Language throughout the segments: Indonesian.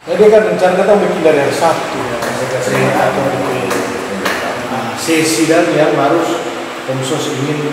Jadi kan rencana kita bikin dari hari Sabtu ya, atau bikin sesi dan yang harus Komsos ingin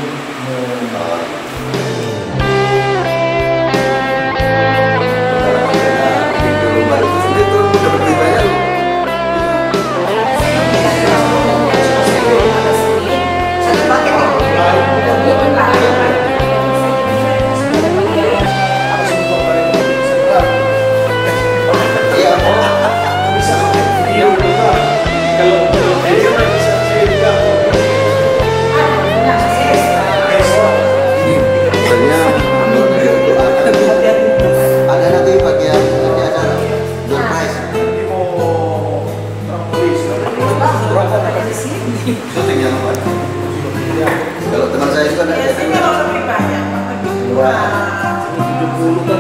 kalau teman saya itu kan ada 70 kan